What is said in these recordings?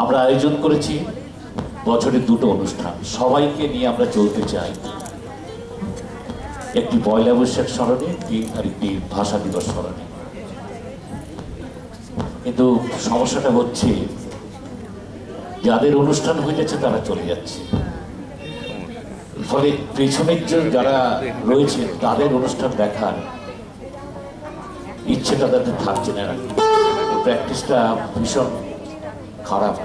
আমরা আয়োজন করেছি বছরে দুটো অনুষ্ঠান, সবাইকে নিয়ে আমরা চলতে চাই। একটি পয়লা বৈশাখ স্মরণে, আরেকটি ভাষা দিবস স্মরণে। কিন্তু সমস্যাটা হচ্ছে যাদের অনুষ্ঠান হয়ে যাচ্ছে তারা চলে যাচ্ছে, ফলে পেছনের যারা রয়েছে তাদের অনুষ্ঠান দেখার ইচ্ছেটা তাদের থাকছে না। প্র্যাকটিসটা ভীষণ খারাপ।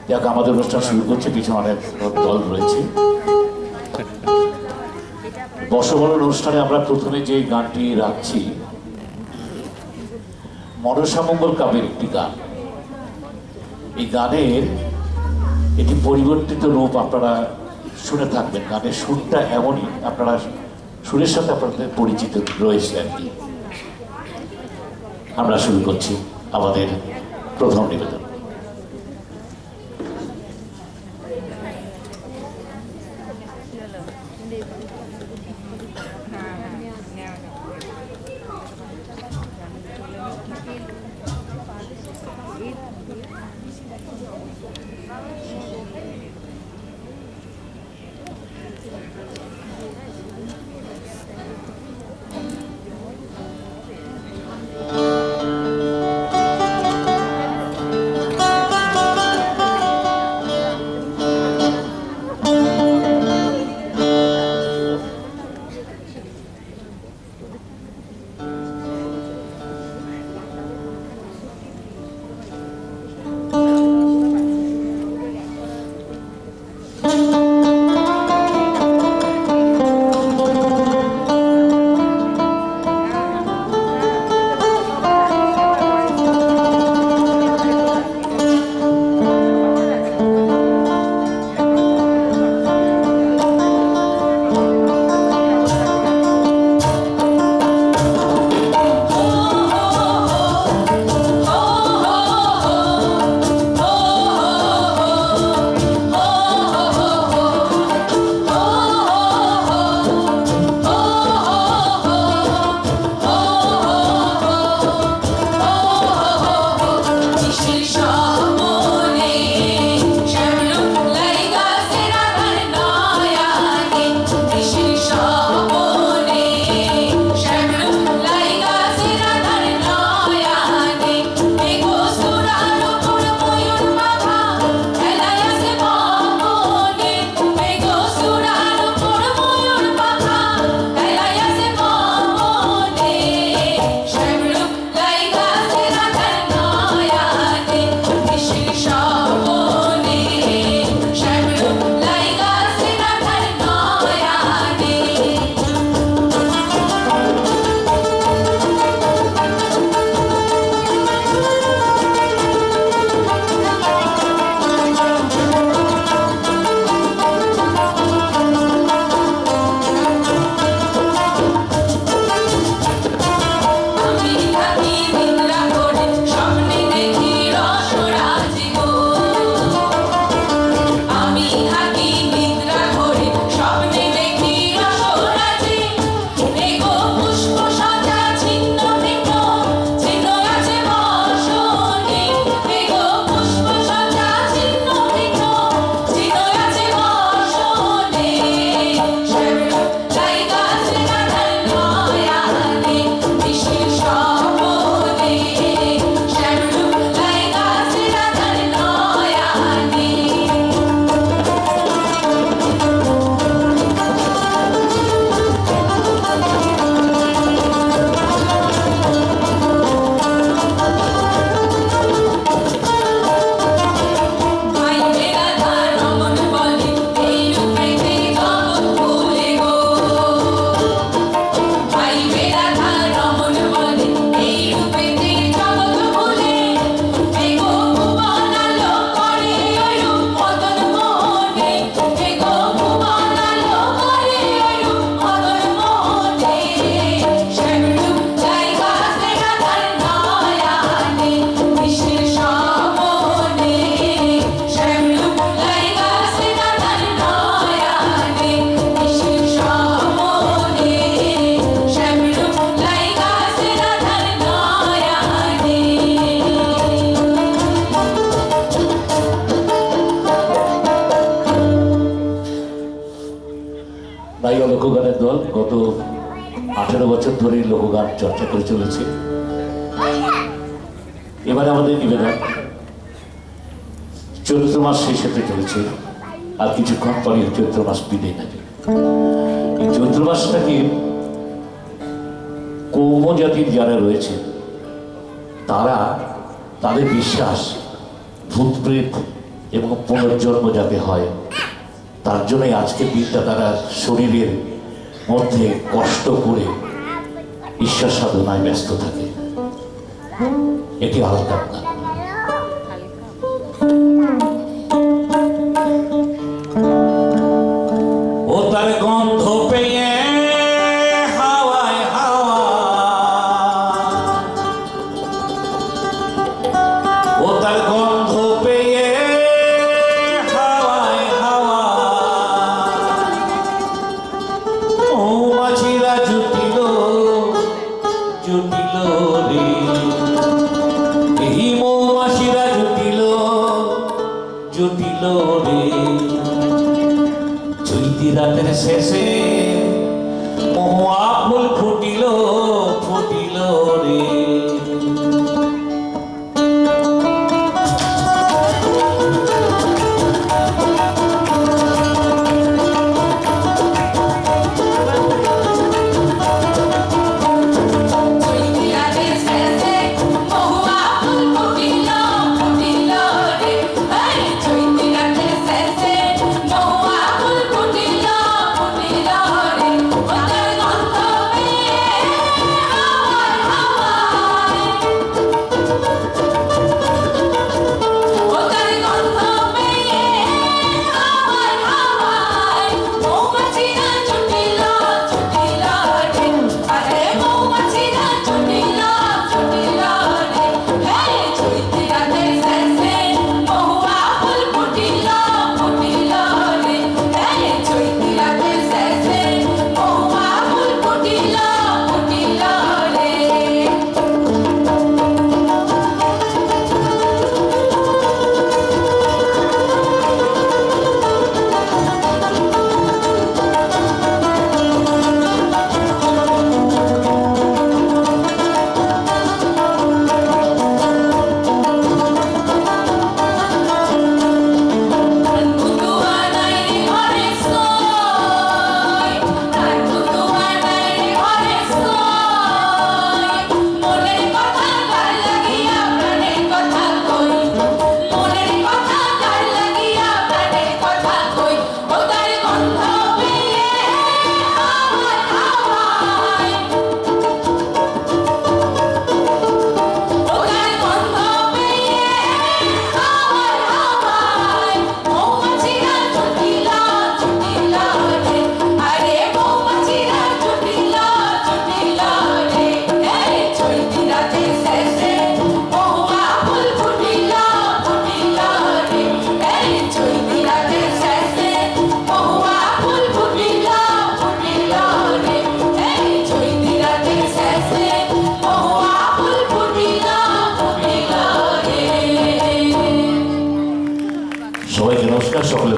যাক, আমাদের অনুষ্ঠান শুরু করছে, পিছনে অনেক দল রয়েছে। বর্ষবরণ অনুষ্ঠানে আমরা প্রথমে যে গানটি রাখছি মনসামঙ্গল কাব্যের একটি গান। এই গানের এটি পরিবর্তিত রূপ আপনারা শুনে থাকবেন। গানের সুরটা এমনই, আপনারা সুরের সাথে আপনাদের পরিচিত রয়েছে আর কি। আমরা শুরু করছি আমাদের প্রথম নিবেদন। গত 18 বছর ধরে লোকগান চর্চা করে চলেছে। এবারে আমাদের নিবেদন, চৈত্র মাস শেষ হতে চলেছে, আর কিছুক্ষণ পরে চৈত্র মাস বিদায় নেবে। এই চৈত্র মাসটাকে কৌম জাতির যারা রয়েছে তারা তাদের বিশ্বাস ভূত প্রেত এবং পুনর্জন্ম যাতে হয়, তার জন্যই আজকের দিনটা তারা শরীরের মধ্যে কষ্ট করে ঈশ্বর সাধনায় ব্যস্ত থাকে। এটি হালকা না। ও তার গন্ধ পেয়ে হাওয়ায় হাওয়া, ও তার গন্ধ পেয়ে হাওয়ায় হাওয়া, মৌমাছিরা জুটিল জুটিল রে, এই মৌমাছিরা জুটিল জুটিল রে, চৈতি রাতের শেষে